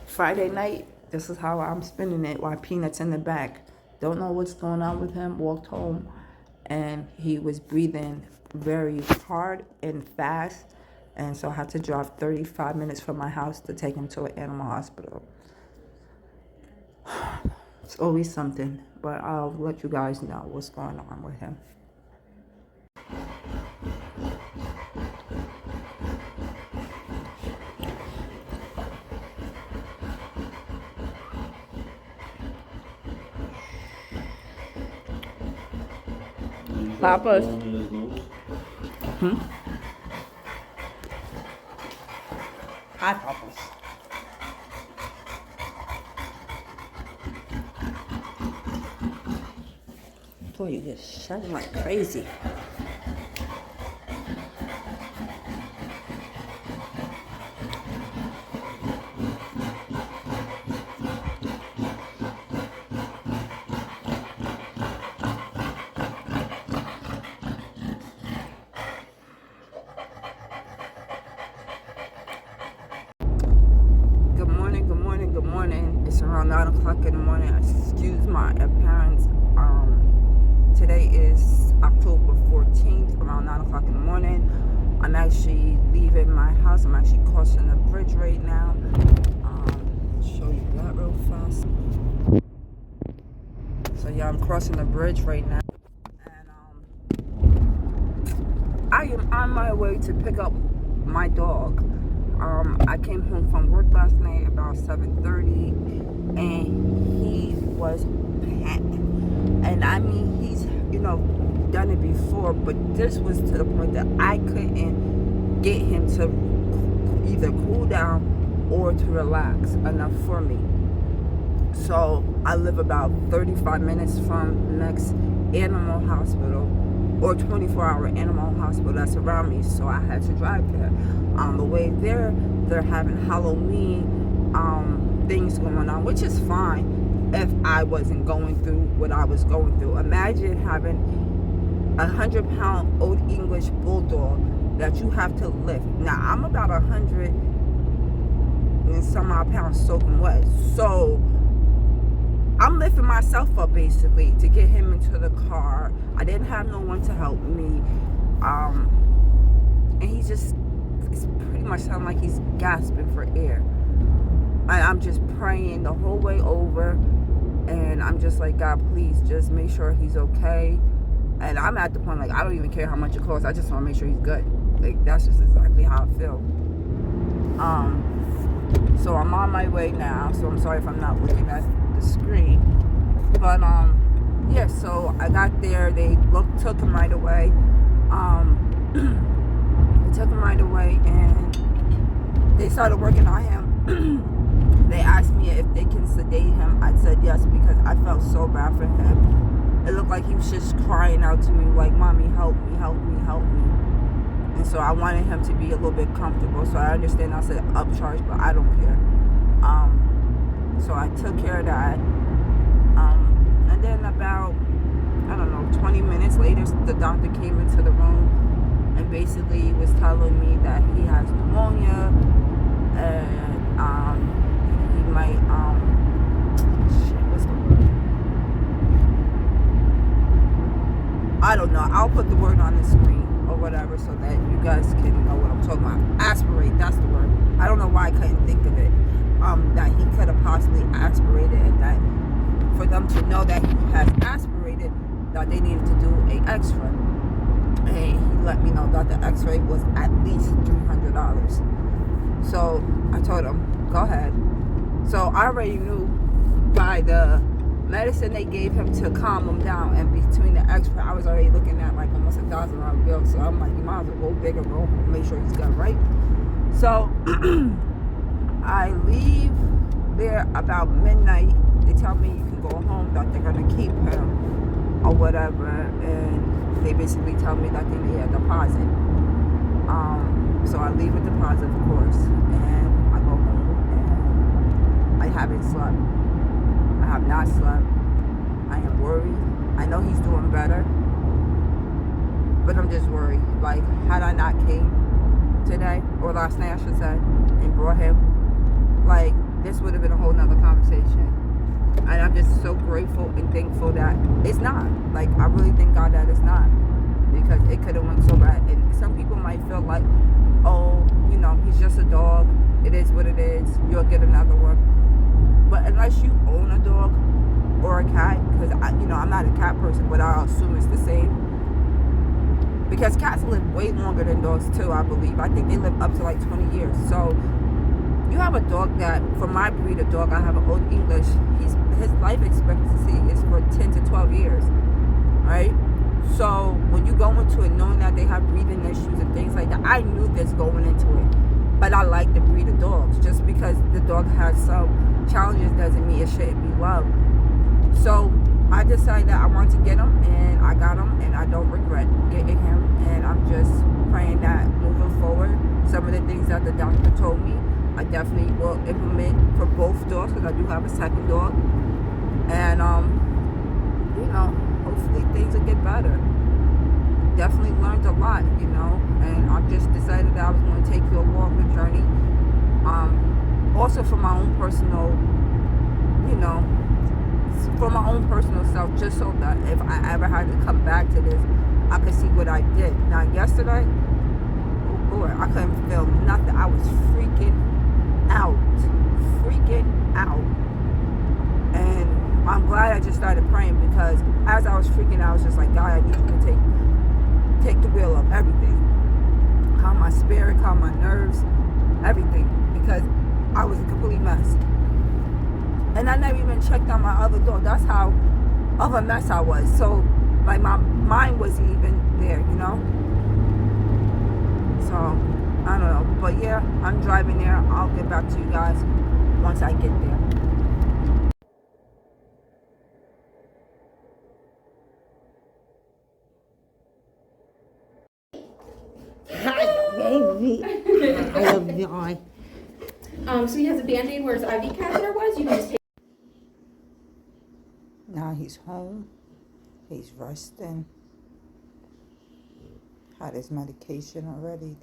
Friday night, this is how I'm spending it while Peanut's in the back. Don't know what's going on with him. Walked home and he was breathing very hard and fast. And so I had to drive 35 minutes from my house to take him to an animal hospital. It's always something, but I'll let you guys know what's going on with him. Papa's. Hi, Papa's. Boy, you just shedding like crazy. Good morning. It's around 9 o'clock in the morning. Excuse my appearance. Today is October 14th, around 9 o'clock in the morning. I'm actually leaving my house. I'm actually crossing the bridge right now. Show you that real fast. So yeah, I'm crossing the bridge right now. And I am on my way to pick up my dog. I came home from work last night about 7:30, and he was packed. And I mean, he's, done it before, but this was to the point that I couldn't get him to either cool down or to relax enough for me. So I live about 35 minutes from the next animal hospital, or 24-hour animal hospital that's around me, so I had to drive there. On the way there, they're having Halloween things going on, which is fine if I wasn't going through what I was going through. Imagine having a 100-pound Old English Bulldog that you have to lift. Now, I'm about 100 and some odd pounds soaking wet, so I'm lifting myself up basically to get him into the car. I didn't have no one to help me. And he's just, it's pretty much sounding like he's gasping for air. And I'm just praying the whole way over. And I'm just like, God, please just make sure he's okay. And I'm at the point, like, I don't even care how much it costs. I just want to make sure he's good. Like, that's just exactly how I feel. So I'm on my way now. So I'm sorry if I'm not looking at the screen. But, yeah, so I got there. They took him right away. They took him right away, and they started working on him. They asked me if they can sedate him. I said yes, because I felt so bad for him. It looked like he was just crying out to me like, Mommy, help me, help me, help me. And so I wanted him to be a little bit comfortable. So I understand I said upcharge, but I don't care. So I took care of that. And then about, 20 minutes later, the doctor came into the room and basically was telling me that he has pneumonia, and he might, what's the word? I don't know. I'll put the word on the screen or whatever so that you guys can know what I'm talking about. Aspirate, that's the word. I don't know why I couldn't think of it. That he could have possibly aspirated, and that for them to know that he has aspirated, that they needed to do an x-ray. And he let me know that the x-ray was at least $300. So I told him, go ahead. So I already knew by the medicine they gave him to calm him down, and between the x-ray, I was already looking at like almost $1,000 bill. So I'm like, you might as well go big and go home, make sure he's good, right? So I leave there about midnight. They tell me you can go home, that they're gonna keep him or whatever, and they basically tell me that they need a deposit. So I leave a deposit, of course, and I go home, and I haven't slept. I have not slept. I am worried. I know he's doing better, but I'm just worried. Like, had I not came today, or last night I should say, and brought him, like, this would have been a whole nother conversation. And I'm just so grateful and thankful that it's not. Like, I really thank God that it's not, because it could have went so bad. And some people might feel like, oh, you know, he's just a dog. It is what it is. You'll get another one. But unless you own a dog or a cat, because you know, I'm not a cat person, but I'll assume it's the same. Because cats live way longer than dogs too, I believe. I think they live up to like 20 years. So you have a dog that, for my breed of dog, I have an Old English. His life expectancy is for 10 to 12 years, right? So when you go into it knowing that they have breathing issues and things like that, I knew this going into it. But I like the breed of dogs. Just because the dog has some challenges doesn't mean it shouldn't be loved. So I decided that I wanted to get him, and I got him, and I don't regret getting him. And I'm just praying that moving forward, some of the things that the doctor told me, I definitely will implement for both dogs, because I do have a second dog. And you know, hopefully things will get better. Definitely learned a lot, you know, and I just decided that I was going to take you along the journey. Also for my own personal, you know, for my own personal self, just so that if I ever had to come back to this, I could see what I did. Now, yesterday, oh boy, I couldn't feel nothing. I was freaking out. And I'm glad I just started praying, because as I was freaking out, I was just like, God, I need you to take the wheel of everything. Calm my spirit, calm my nerves, everything, because I was a complete mess. And I never even checked on my other dog. That's how of a mess I was. So, like, my mind wasn't even there, you know? So, I don't know. But yeah, I'm driving there. I'll get back to you guys once I get there. Hi, baby. I love you. So he has a Band-Aid where his IV catheter was. You can just take. Now he's home. He's resting. Had his medication already.